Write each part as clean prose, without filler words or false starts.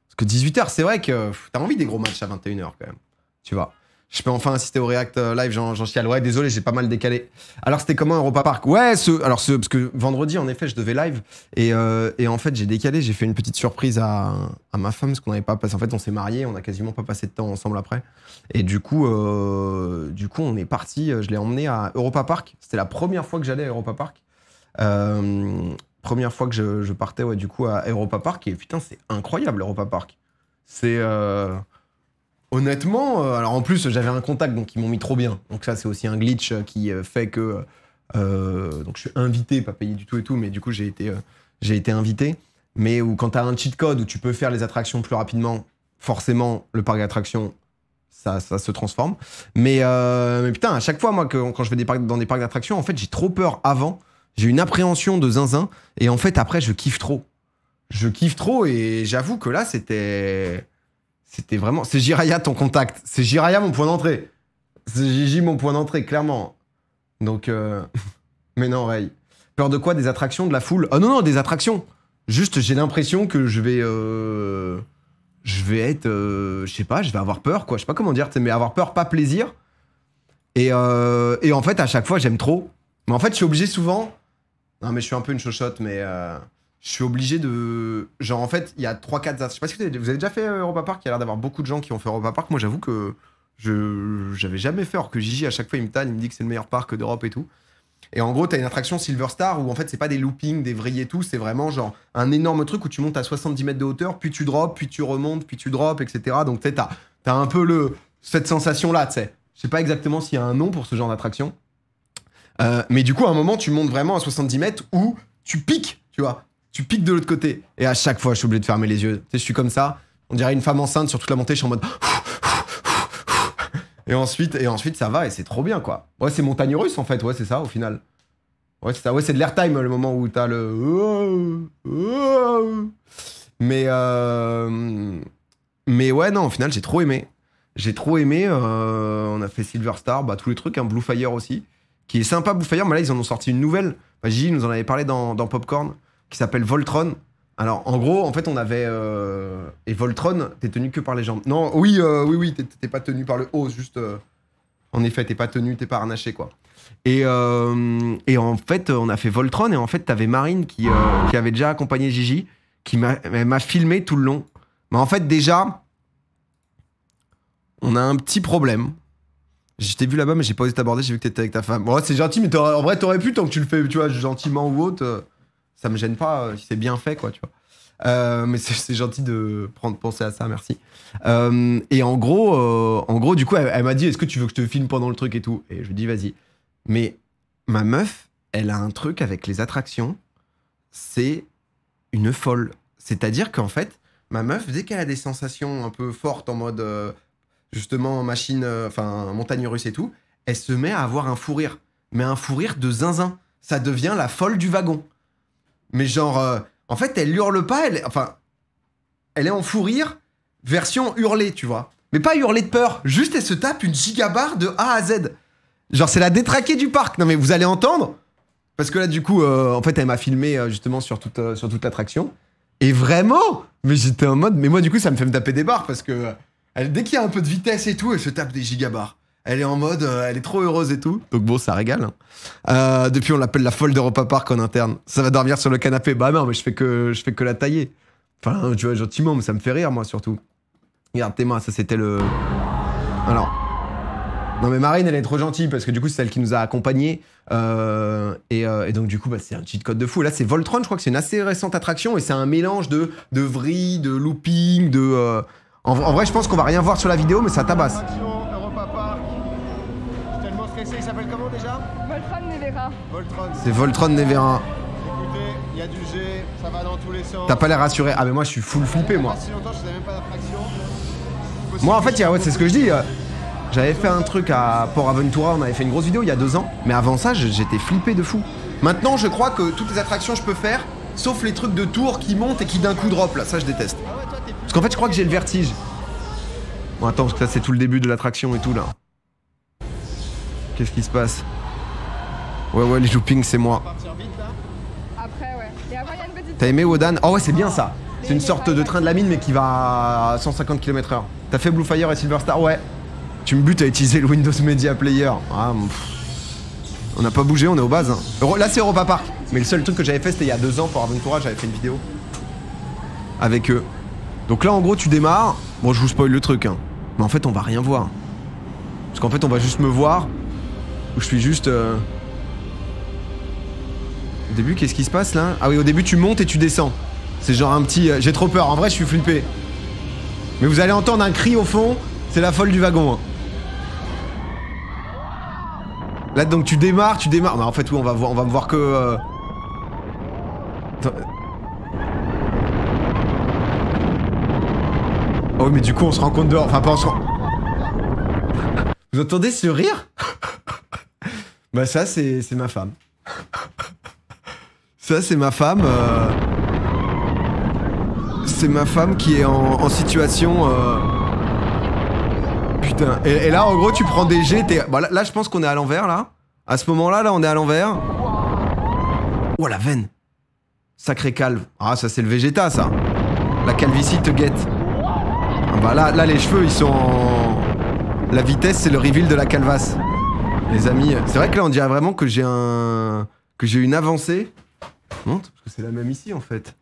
Parce que 18h, c'est vrai que t'as envie des gros matchs à 21h quand même. Tu vois. Je peux enfin assister au React live, j'en chiale. Ouais, désolé, j'ai pas mal décalé. Alors, c'était comment Europa Park? Ouais, parce que vendredi, en effet, je devais live. Et en fait, j'ai décalé, j'ai fait une petite surprise à ma femme, parce qu'on n'avait pas passé. En fait, on s'est mariés, on a quasiment pas passé de temps ensemble après. Et du coup, on est parti, je l'ai emmené à Europa Park. C'était la première fois que j'allais à Europa Park. Première fois que je partais, ouais, du coup, à Europa Park. Et putain, c'est incroyable, Europa Park. C'est. Honnêtement, alors en plus j'avais un contact donc ils m'ont mis trop bien. Donc ça c'est aussi un glitch qui fait que donc je suis invité, pas payé du tout et tout, mais du coup j'ai été invité. Mais où quand t'as un cheat code où tu peux faire les attractions plus rapidement, forcément le parc d'attractions ça se transforme. Mais putain à chaque fois moi quand je vais dans des parcs d'attractions en fait j'ai trop peur avant, j'ai une appréhension de zinzin et en fait après je kiffe trop. Je kiffe trop et j'avoue que là c'était vraiment... C'est Jiraya ton contact. C'est Jiraya mon point d'entrée. C'est Gigi mon point d'entrée, clairement. Donc... Mais non, Ray. Peur de quoi? Des attractions? De la foule? Oh non, des attractions. Juste, j'ai l'impression que je vais être... je sais pas, je vais avoir peur, quoi. Je sais pas comment dire, mais avoir peur, pas plaisir. Et en fait, à chaque fois, j'aime trop. Mais en fait, je suis obligé souvent... Non, mais je suis un peu une chochotte, mais... je suis obligé de... Genre, en fait, il y a 3-4... Je sais pas si vous avez déjà fait Europa Park. Il y a l'air d'avoir beaucoup de gens qui ont fait Europa Park. Moi, j'avoue que j'avais jamais fait. Alors que Gigi, à chaque fois, il me tanne. Il me dit que c'est le meilleur parc d'Europe et tout. Et en gros, t'as une attraction Silver Star où, en fait, c'est pas des loopings, des vrilles et tout. C'est vraiment, genre, un énorme truc où tu montes à 70 mètres de hauteur, puis tu drops, puis tu remontes, puis tu drops, etc. Donc, tu sais, t'as un peu cette sensation-là, tu sais. Je sais pas exactement s'il y a un nom pour ce genre d'attraction. Mais du coup, à un moment, tu montes vraiment à 70 mètres où tu piques, tu vois. Tu piques de l'autre côté. Et à chaque fois, je suis obligé de fermer les yeux. Tu sais, je suis comme ça. On dirait une femme enceinte sur toute la montée. Je suis en mode... Et ensuite, ça va et c'est trop bien, quoi. Ouais, c'est montagne russe, en fait. Ouais, c'est ça, au final. Ouais, c'est ça. Ouais, c'est de l'airtime, le moment où t'as le... Mais ouais, non, au final, j'ai trop aimé. J'ai trop aimé. On a fait Silver Star, bah, tous les trucs, hein, Blue Fire aussi. Qui est sympa, Blue Fire. Mais là, ils en ont sorti une nouvelle. Bah, Gigi nous en avait parlé dans Popcorn. Qui s'appelle Voltron. Alors, en gros, en fait, on avait... Et Voltron, t'es tenu que par les jambes. Non, oui, t'es pas tenu par le haut, juste... En effet, t'es pas tenu, t'es pas harnaché, quoi. Et en fait, on a fait Voltron, et en fait, t'avais Marine qui avait déjà accompagné Gigi, qui m'a filmé tout le long. Mais en fait, déjà, on a un petit problème. Je t'ai vu là-bas, mais j'ai pas osé t'aborder, j'ai vu que t'étais avec ta femme. Bon, c'est gentil, mais en vrai, t'aurais pu, tant que tu le fais, tu vois, gentiment ou autre... Ça me gêne pas si c'est bien fait, quoi, tu vois. Mais c'est gentil de penser à ça, merci. Et en gros, du coup, elle m'a dit, est-ce que tu veux que je te filme pendant le truc et tout? Et je lui dis, vas-y. Mais ma meuf, elle a un truc avec les attractions, c'est une folle. C'est-à-dire qu'en fait, ma meuf, dès qu'elle a des sensations un peu fortes en mode, justement, montagne russe et tout, elle se met à avoir un fou rire. Mais un fou rire de zinzin. Ça devient la folle du wagon. Mais genre, en fait, elle hurle pas, elle est en fou rire, version hurlée, tu vois. Mais pas hurlée de peur, juste elle se tape une gigabarre de A à Z. Genre, c'est la détraquée du parc. Non mais vous allez entendre, parce que là, du coup, en fait, elle m'a filmé justement sur toute l'attraction. Et vraiment, mais j'étais en mode, mais moi, du coup, ça me fait me taper des barres, parce que dès qu'il y a un peu de vitesse et tout, elle se tape des gigabarres. Elle est en mode, elle est trop heureuse et tout. Donc bon, ça régale. Hein. Depuis, on l'appelle la folle d'Europa Park en interne. Ça va dormir sur le canapé. Bah non, mais je fais que la tailler. Enfin, tu vois, gentiment, mais ça me fait rire, moi, surtout. Regarde, tes mains, ça, c'était le... Alors... Non, mais Marine, elle est trop gentille, parce que du coup, c'est celle qui nous a accompagnés. Et donc, du coup, bah, c'est un cheat code de fou. Là, c'est Voltron, je crois que c'est une assez récente attraction, et c'est un mélange de vrille, de looping, de... En vrai, je pense qu'on va rien voir sur la vidéo, mais ça tabasse. Il s'appelle comment déjà? Voltron Nevera. C'est Voltron Nevera. Écoutez, il y a du jet, ça va dans tous les sens. T'as pas l'air rassuré. Ah mais moi je suis full flippé moi. Si longtemps, je faisais même pas d'attraction. Moi en fait, c'est ce que je dis. J'avais fait un truc à Port Aventura, on avait fait une grosse vidéo il y a 2 ans. Mais avant ça, j'étais flippé de fou. Maintenant, je crois que toutes les attractions je peux faire, sauf les trucs de tour qui montent et qui d'un coup drop là. Ça je déteste. Parce qu'en fait, je crois que j'ai le vertige. Bon attends, parce que ça c'est tout le début de l'attraction et tout là. Qu'est-ce qui se passe? Ouais, les loopings, c'est moi. Après, ouais. Et après, il y a une petite... T'as aimé Wodan? Oh ouais, c'est bien ça. C'est une sorte de train de la mine, mais qui va à 150 km/h. T'as fait Blue Fire et Silver Star? Ouais. Tu me butes à utiliser le Windows Media Player. Ah, on n'a pas bougé, on est aux bases. Hein. Là, c'est Europa Park. Mais le seul truc que j'avais fait, c'était il y a 2 ans pour Aventura, j'avais fait une vidéo avec eux. Donc là, en gros, tu démarres. Bon, je vous spoil le truc, hein. Mais en fait, on va rien voir. Parce qu'en fait, on va juste me voir. Où je suis juste... Au début, qu'est-ce qui se passe, là? Ah oui, au début, tu montes et tu descends. C'est genre un petit... J'ai trop peur. En vrai, je suis flippé. Mais vous allez entendre un cri au fond. C'est la folle du wagon, hein. Là, donc, tu démarres. Mais en fait, oui, on va me voir que... Attends. Oh oui, mais du coup, on se rend compte dehors. Enfin, pas on se rend... Vous entendez ce rire? Bah ça, c'est ma femme. Ça, c'est ma femme. C'est ma femme qui est en situation... Putain. Et là, en gros, tu prends des jets. Bon, là, je pense qu'on est à l'envers, là. À ce moment-là, là, on est à l'envers. Oh, la veine. Sacré calve. Ah, ça, c'est le Vegeta, ça. La calvitie te guette. Bah là, les cheveux, ils sont en... La vitesse, c'est le reveal de la calvasse. Les amis, c'est vrai que là, on dirait vraiment que j'ai une avancée. Non, parce que c'est la même ici, en fait.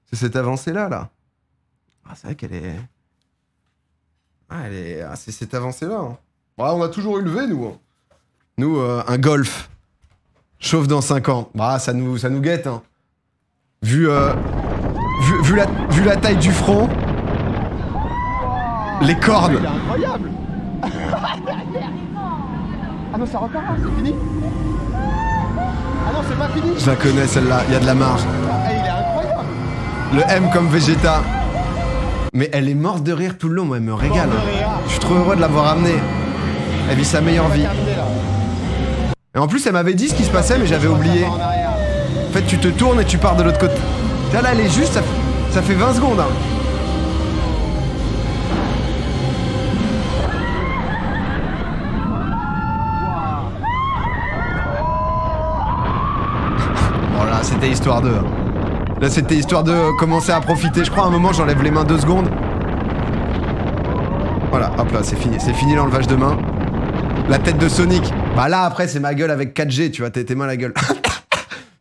C'est cette avancée-là, là. Ah, c'est vrai qu'elle est... Ah, c'est cette avancée-là. Hein. Bah, on a toujours eu le V, nous. Hein. Nous, un Golf. Chauffe dans 5 ans. Bah, ça nous guette, hein. Vu la taille du front... Les cornes. Il est incroyable. Ah non, ça repart, c'est fini. Ah non, c'est pas fini. Je la connais celle-là, il y a de la marge. Ah, il est incroyable. Le M comme Vegeta. Mais elle est morte de rire tout le long, moi elle me régale. Je suis trop heureux de l'avoir amenée. Elle vit sa meilleure vie. Et en plus elle m'avait dit ce qui se passait mais j'avais oublié. En fait tu te tournes et tu pars de l'autre côté. Là elle est juste, ça fait 20 secondes. Hein. C'était histoire de... Là, c'était histoire de commencer à profiter. Je crois à un moment, j'enlève les mains 2 secondes. Voilà, hop là, c'est fini. C'est fini l'enlevage de main. La tête de Sonic. Bah là, après, c'est ma gueule avec 4G, tu vois, tes mains la gueule.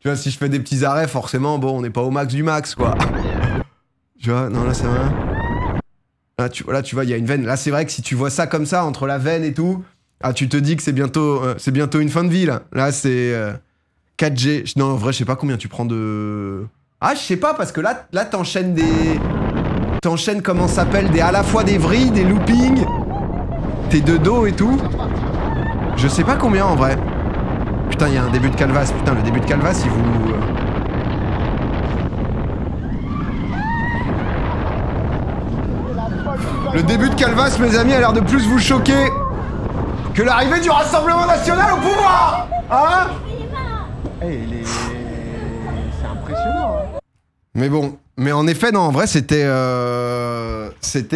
Tu vois, si je fais des petits arrêts, forcément, bon, on n'est pas au max du max, quoi. Tu vois, non, là, c'est vrai. Là, tu vois, il y a une veine. Là, c'est vrai que si tu vois ça comme ça, entre la veine et tout, ah, tu te dis que c'est bientôt une fin de vie, là. Là, c'est... 4G. Non, en vrai, je sais pas combien tu prends de... Ah, je sais pas, parce que là t'enchaînes des... T'enchaînes, comment ça s'appelle, à la fois des vrilles, des loopings, tes de dos et tout. Je sais pas combien, en vrai. Putain, il y a un début de calvasse. Putain, le début de calvasse, il vous... Le début de calvasse, mes amis, a l'air de plus vous choquer que l'arrivée du Rassemblement National au pouvoir. Hein? Hey, c'est impressionnant. Hein. Mais bon, mais en effet, non, en vrai, c'était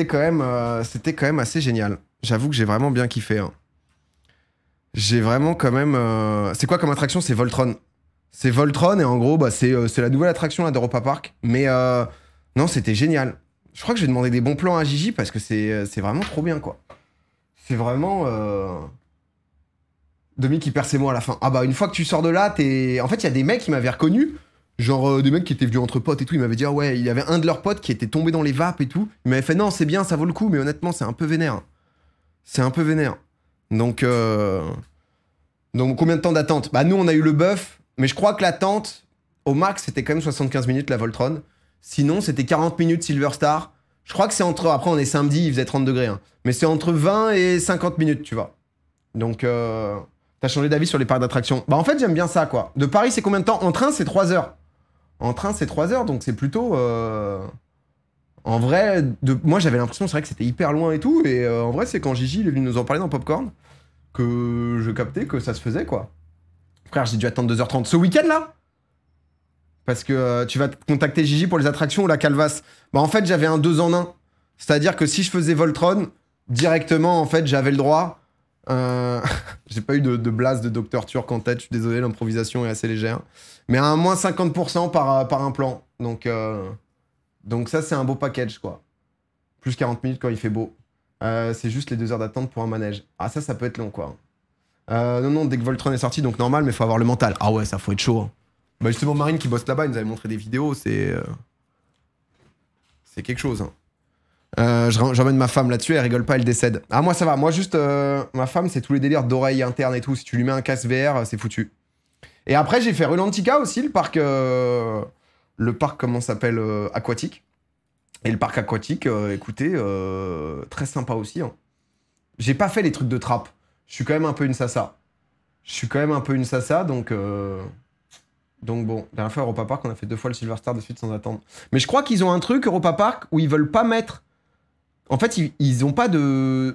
quand même assez génial. J'avoue que j'ai vraiment bien kiffé. Hein. J'ai vraiment quand même... C'est quoi comme attraction? C'est Voltron. C'est Voltron et en gros, bah, c'est la nouvelle attraction là, d'Europa Park. Mais non, c'était génial. Je crois que je vais demander des bons plans à Gigi parce que c'est vraiment trop bien, quoi. C'est vraiment... Demi qui perd ses mots à la fin. Ah bah une fois que tu sors de là, t'es... En fait, il y a des mecs qui m'avaient reconnu. Genre des mecs qui étaient venus entre potes et tout. Ils m'avaient dit, ah ouais, il y avait un de leurs potes qui était tombé dans les vapes et tout. Il m'avait fait, non, c'est bien, ça vaut le coup, mais honnêtement, c'est un peu vénère. C'est un peu vénère. Donc combien de temps d'attente? Bah nous, on a eu le buff, mais je crois que l'attente, au max, c'était quand même 75 minutes, la Voltron. Sinon, c'était 40 minutes Silver Star. Je crois que c'est entre... Après, on est samedi, il faisait 30 degrés. Hein. Mais c'est entre 20 et 50 minutes, tu vois. Donc... T'as changé d'avis sur les parcs d'attractions? Bah en fait j'aime bien ça quoi. De Paris c'est combien de temps? En train c'est 3 heures. En train c'est 3 heures donc c'est plutôt... En vrai, moi j'avais l'impression c'est vrai que c'était hyper loin et tout. Et en vrai c'est quand Gigi il est venu nous en parler dans Popcorn que je captais que ça se faisait quoi. Frère j'ai dû attendre 2h30 ce week-end là. Parce que tu vas contacter Gigi pour les attractions ou la calvasse. Bah en fait j'avais un 2 en 1. C'est-à-dire que si je faisais Voltron, directement en fait j'avais le droit... J'ai pas eu de blast de Dr Turk en tête, je suis désolé, l'improvisation est assez légère. Mais à un moins 50% par un plan. Donc Donc ça, c'est un beau package, quoi. Plus 40 minutes quand il fait beau. C'est juste les 2 heures d'attente pour un manège. Ah, ça peut être long, quoi. Non, dès que Voltron est sorti, donc normal, mais faut avoir le mental. Ah ouais, ça faut être chaud. Hein. Bah justement, Marine qui bosse là-bas, il nous avait montré des vidéos, c'est quelque chose. Hein. J'emmène ma femme là-dessus, elle rigole pas, elle décède. Ah moi ça va, moi juste, ma femme c'est tous les délires d'oreilles internes et tout, si tu lui mets un casque VR, c'est foutu. Et après j'ai fait Rulantica aussi, le parc, comment ça s'appelle, aquatique. Et le parc aquatique, écoutez, très sympa aussi. Hein. J'ai pas fait les trucs de trappe, je suis quand même un peu une sasa. Donc bon, la dernière fois Europa Park, on a fait 2 fois le Silver Star de suite sans attendre. Mais je crois qu'ils ont un truc, Europa Park, où ils veulent pas mettre... En fait, ils ont pas de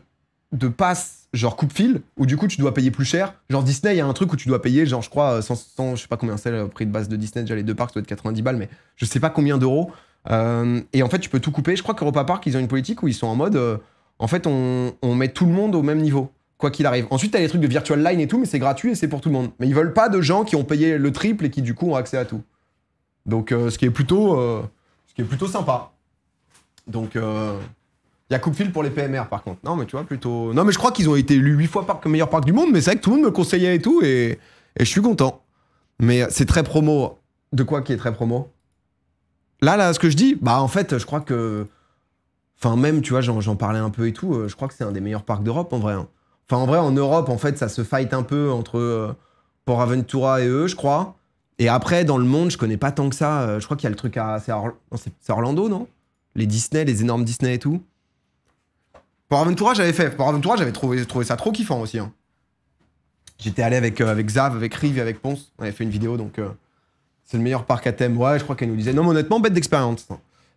pass, genre coupe-fil, où du coup tu dois payer plus cher. Genre Disney, il y a un truc où tu dois payer, genre je crois, 100 je sais pas combien c'est le prix de base de Disney, déjà les 2 parcs, ça doit être 90 balles, mais je sais pas combien d'euros. Et en fait, tu peux tout couper. Je crois qu'Europa Park, ils ont une politique où ils sont en mode... en fait, on met tout le monde au même niveau. Quoi qu'il arrive. Ensuite, t'as les trucs de virtual line et tout, mais c'est gratuit et c'est pour tout le monde. Mais ils veulent pas de gens qui ont payé le triple et qui du coup ont accès à tout. Donc, ce qui est plutôt sympa. Donc, il y a coupe-fil pour les PMR par contre. Non, mais tu vois, plutôt. Non, mais je crois qu'ils ont été élus 8 fois meilleur parc du monde, mais c'est vrai que tout le monde me conseillait et tout, et je suis content. Mais c'est très promo. De quoi qui est très promo? Là, ce que je dis, bah en fait, je crois que. Enfin, même, tu vois, j'en parlais un peu et tout, je crois que c'est un des meilleurs parcs d'Europe en vrai. Hein. Enfin, en vrai, en Europe, en fait, ça se fight un peu entre Port Aventura et eux, je crois. Et après, dans le monde, je connais pas tant que ça. Je crois qu'il y a le truc à... C'est Orlando, non? Les Disney, les énormes Disney et tout. Port Aventura, j'avais fait. Port Aventura, j'avais trouvé ça trop kiffant aussi. Hein. J'étais allé avec Xav, avec Rive et avec Ponce. On avait fait une vidéo, donc... c'est le meilleur parc à thème. Ouais, je crois qu'elle nous disait... Non, mais honnêtement, bête d'expérience.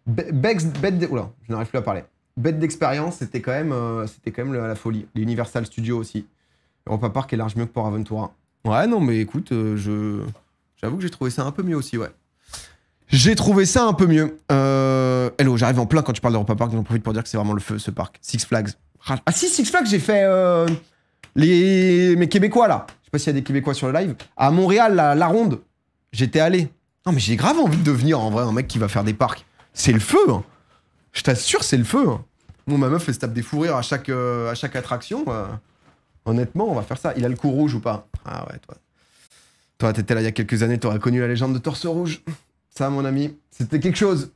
Oula, je n'arrive plus à parler. Bête d'expérience, c'était quand même la folie. Les Universal Studios aussi. Europa Park est large mieux que Port Aventura. Ouais, non, mais écoute, j'avoue que j'ai trouvé ça un peu mieux aussi, ouais. J'ai trouvé ça un peu mieux. Hello, j'arrive en plein quand tu parles d'Europa Park, j'en profite pour dire que c'est vraiment le feu, ce parc. Six Flags. Ah si, Six Flags, j'ai fait mes Québécois, là. Je sais pas s'il y a des Québécois sur le live. À Montréal, la Ronde, j'étais allé. Non, mais j'ai grave envie de devenir, en vrai, un mec qui va faire des parcs. C'est le feu, hein. Je t'assure, c'est le feu. Hein. Bon, ma meuf, elle se tape des fous rires à chaque attraction. Honnêtement, on va faire ça. Il a le cou rouge ou pas? Ah ouais, toi. Toi, t'étais là il y a quelques années, t'aurais connu la légende de Torse Rouge. Ça, mon ami, c'était quelque chose.